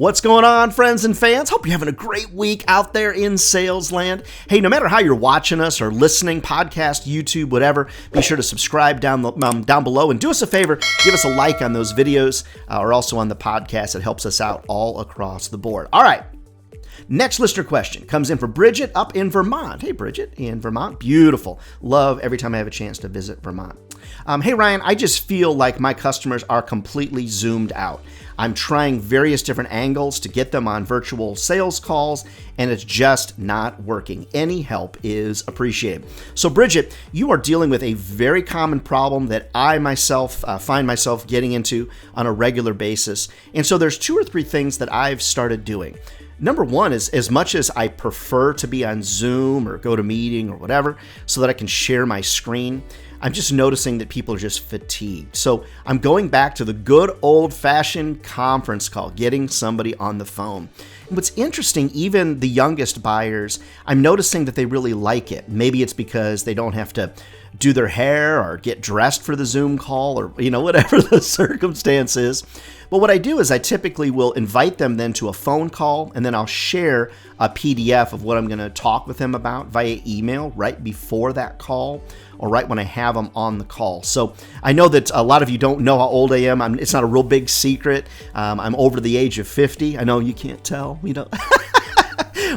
What's going on, friends and fans? Hope you're having a great week out there in sales land. Hey, no matter how you're watching us or listening, podcast, YouTube, whatever, be sure to subscribe down below and do us a favor, give us a like on those videos or also on the podcast. It helps us out all across the board. All right. Next listener question comes in for Bridget up in Vermont. Hey, Bridget in Vermont. Beautiful. Love every time I have a chance to visit Vermont. Hey, Ryan, I just feel like my customers are completely zoomed out. I'm trying various different angles to get them on virtual sales calls, and it's just not working. Any help is appreciated. So, Bridget, you are dealing with a very common problem that I myself find myself getting into on a regular basis. And so there's 2 or 3 things that I've started doing. Number one is, as much as I prefer to be on Zoom or GoToMeeting or whatever so that I can share my screen, I'm just noticing that people are just fatigued. So I'm going back to the good old-fashioned conference call, getting somebody on the phone. And what's interesting, even the youngest buyers, I'm noticing that they really like it. Maybe it's because they don't have to do their hair or get dressed for the Zoom call or, whatever the circumstance is. But what I do is I typically will invite them then to a phone call, and then I'll share a PDF of what I'm going to talk with them about via email right before that call or right when I have them on the call. So I know that a lot of you don't know how old I am. It's not a real big secret. I'm over the age of 50. I know you can't tell,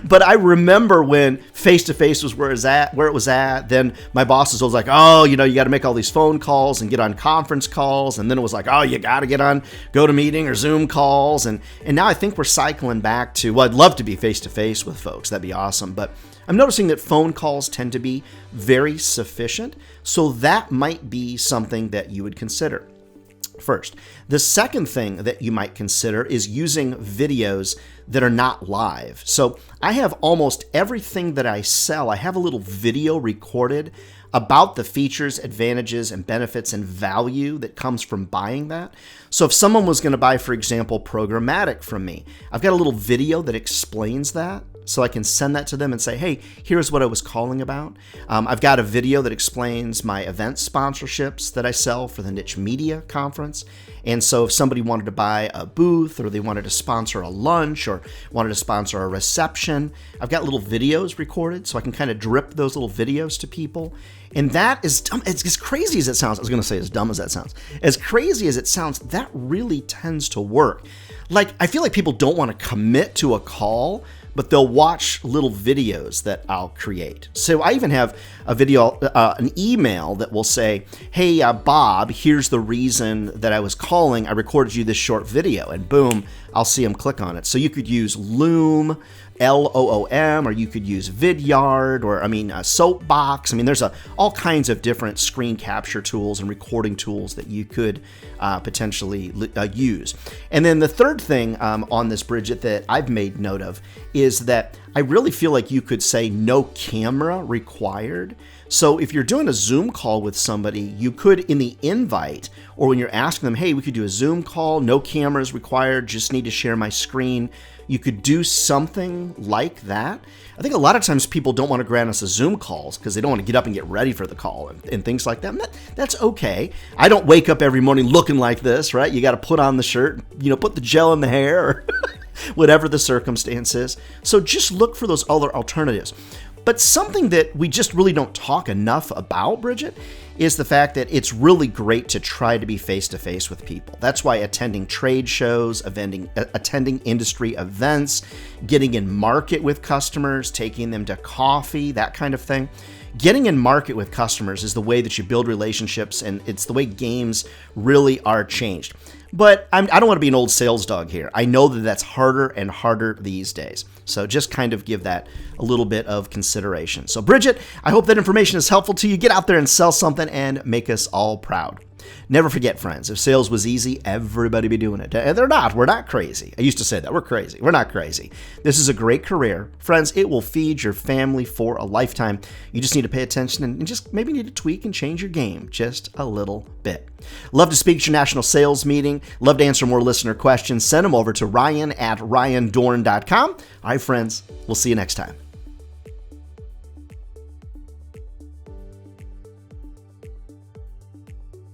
But I remember when face-to-face was where it was at. Then my boss was always like, oh, you got to make all these phone calls and get on conference calls. And then it was like, oh, you got to get on GoToMeeting or Zoom calls. And now I think we're cycling back to, well, I'd love to be face-to-face with folks. That'd be awesome. But I'm noticing that phone calls tend to be very sufficient. So that might be something that you would consider. First. The second thing that you might consider is using videos that are not live. So I have almost everything that I sell, I have a little video recorded about the features, advantages, and benefits and value that comes from buying that. So if someone was going to buy, for example, programmatic from me, I've got a little video that explains that. So I can send that to them and say, hey, here's what I was calling about. I've got a video that explains my event sponsorships that I sell for the Niche Media Conference. And so if somebody wanted to buy a booth or they wanted to sponsor a lunch or wanted to sponsor a reception, I've got little videos recorded so I can kind of drip those little videos to people. And that is dumb. It's as crazy as it sounds. I was going to say as dumb as that sounds. As crazy as it sounds, that really tends to work. Like, I feel like people don't want to commit to a call, but they'll watch little videos that I'll create. So I even have a video, an email that will say, hey, Bob, here's the reason that I was calling. I recorded you this short video, and boom, I'll see them click on it. So you could use Loom, Loom, or you could use Vidyard, or Soapbox. There's all kinds of different screen capture tools and recording tools that you could potentially use. And then the third thing on this, Bridget, that I've made note of is that I really feel like you could say no camera required. So if you're doing a Zoom call with somebody, you could, in the invite, or when you're asking them, hey, we could do a Zoom call, no cameras required, just need to share my screen, you could do something like that. I think a lot of times people don't want to grant us a Zoom calls because they don't want to get up and get ready for the call and things like that. And that's okay. I don't wake up every morning looking like this, right? You got to put on the shirt, put the gel in the hair, or whatever the circumstance is. So just look for those other alternatives. But something that we just really don't talk enough about, Bridget, is the fact that it's really great to try to be face-to-face with people. That's why attending trade shows, attending industry events, getting in market with customers, taking them to coffee, that kind of thing. Getting in market with customers is the way that you build relationships, and it's the way games really are changed. But I don't want to be an old sales dog here. I know that that's harder and harder these days. So just kind of give that a little bit of consideration. So Bridget, I hope that information is helpful to you. Get out there and sell something and make us all proud. Never forget, friends, if sales was easy, everybody be doing it. And they're not. We're not crazy. I used to say that. We're crazy. We're not crazy. This is a great career. Friends, it will feed your family for a lifetime. You just need to pay attention and just maybe need to tweak and change your game just a little bit. Love to speak at your national sales meeting. Love to answer more listener questions. Send them over to Ryan@RyanDohrn.com. All right, friends, we'll see you next time.